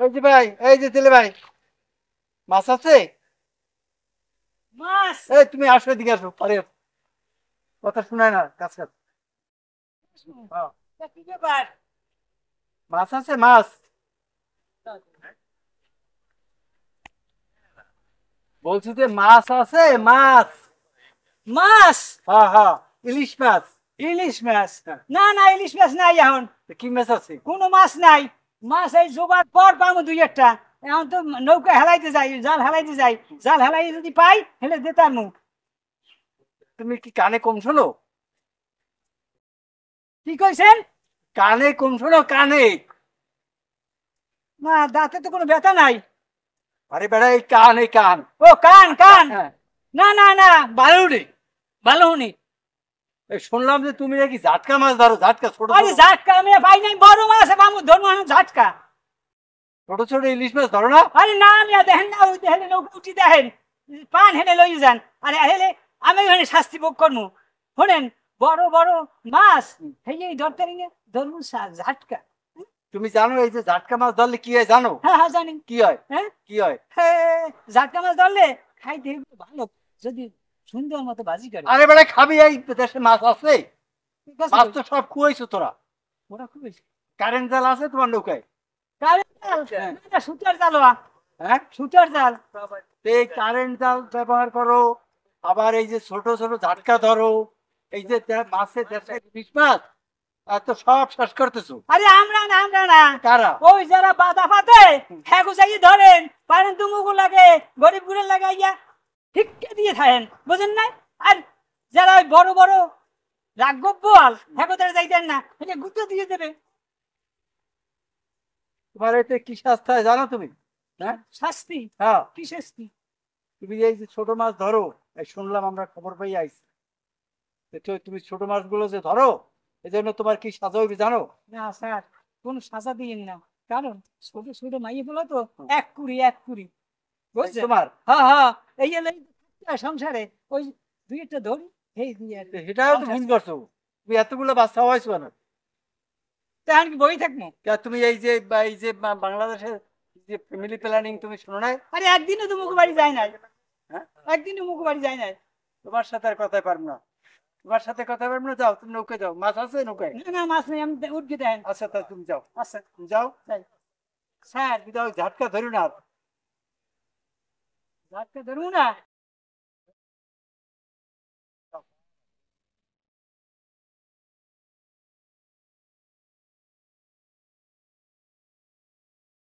এই যে ভাই, এই যে ছেলে ভাই, মাছ আছে? মাছ। এই তুমি আসো, এদিকে আসো, আরে কথা শোনায় না, কাজ কাজ। হ্যাঁ, তা কি ব্যাপার? মাছ আছে, মাছ বলছি যে মাছ আছে, মাছ। মাছ। হ্যাঁ হ্যাঁ, ইলিশ মাছ। ইলিশ মাছ? হ্যাঁ, না না, ইলিশ মাছ নাই এখন। তা কি মাছ আছে? কোনো মাছ নাই। মাছ এই জোগাড় পর পাবো দুই একটা। এখন তো নৌকা হেলাইতে যাই, জাল হেলাইতে যাই। জাল হেলাই যদি পাই হেলে দিতাম। তুমি কি কানে কম শোনো? কি কইছেন? কানে কম শোনো, কানে। না, দাঁতে তো কোনো ব্যথা নাই। আরে বেড়া, এই কান, এই কান। ও কান কান। হ্যাঁ, না না না, ভালো নেই, ভালো নেই। এই শুনলাম যে তুমি নাকি ঝাটকা মাছ ধরো, ঝাটকা, ছোট আরে ছোট। ঝাটকা আমি পাই নাই, বড় মাছ বামু ধরবো ঝাটকা। ছোট ছোট ইলিশ মাছ ধরো না? আরে না, আমি দেখেন না, ওই হেলে নৌকা উঠি দেখেন, পান হেলে লই যান। আরে হেলে আমি ওখানে শাস্তি ভোগ করবো। শোনেন, বড় বড় মাছ এই ধরতে নিয়ে ধরুন ঝাটকা। তুমি জানো এই যে ঝাটকা মাছ ধরলে কি হয় জানো? হ্যাঁ হ্যাঁ জানি। কি হয়? হ্যাঁ কি হয়? হ্যাঁ, ঝাটকা মাছ ধরলে খাইতে ভালো, যদি সুন্দর মতো বাজি করে। আরে বেড়া, খাবি? এই দেশে মাছ আছে? ঠিক আছে মাছ ভাই, তো সব খুয়াইছো তোরা। ওরা খুব বেশি। কারেন্ট জাল আছে তোমার নৌকায়? কারেন্ট জাল? হ্যাঁ। না, না, সুতার জাল। হ্যাঁ, সুতার জাল। তো এই কারেন্ট জাল ব্যবহার করো, আবার এই যে ছোট ছোট ঝাটকা ধরো, এই যে মাছের দেশে ইলিশ মাছ, আর তো সব শেষ করতেছো। আরে আমরা না, আমরা না। কারা? ওই যারা বাধা পাতে হ্যাঁ গুছাই ধরেন, পারেন তুমুকু লাগে, গরিব গুড়ে লাগাইয়া ঠিককে দিয়ে থাকেন, বুঝেন নাই? আর যারা ওই বড় বড় রাঘব বল হ্যাঁ কোথায় যাইতেন না, এটা গুতো দিয়ে দেবে। তোমার এতে কি শাস্তি হয় জানো তুমি? হ্যাঁ শাস্তি? হ্যাঁ, কি শাস্তি? তুমি এই যে ছোট মাছ ধরো, এই শুনলাম, আমরা খবর পাই আইছি, তো তুমি ছোট মাছগুলো যে ধরো, এই জন্য তোমার কি সাজা হইবে জানো? না স্যার, কোন সাজা দিয়েন না, কারণ ছোট ছোট মাইয়ে বলো তো, এক কুড়ি এক কুড়ি, এই বুঝছেন? তোমার, হ্যাঁ হ্যাঁ, এই এলাই সংসারে ওই দুই একটা ধরি, এই দুই আর এটাও তো ভুল করছো। তুমি এতগুলো বাচ্চা হওয়াইছো কেন? তখন কি বই থাকবো? তুমি এই যে এই যে বাংলাদেশের যে ফ্যামিলি প্ল্যানিং তুমি শোনো নাই? আরে একদিনও তো মুখ বাড়ি যায় নাই, হ্যাঁ, একদিনও মুখ বাড়ি যায় নাই। তোমার সাথে আর কথাই পারবো না, তোমার সাথে কথা পারবো না। যাও, তুমি নৌকায় যাও, মাছ আছে নৌকায়। না না, মাছ নেই, আমি উঠবি দেন। আচ্ছা, তা তুমি যাও। আচ্ছা, তুমি যাও। তাই স্যার, তুমি যাও, ঝাটকা ধরো না আর। ঝাটকা ধরবো না।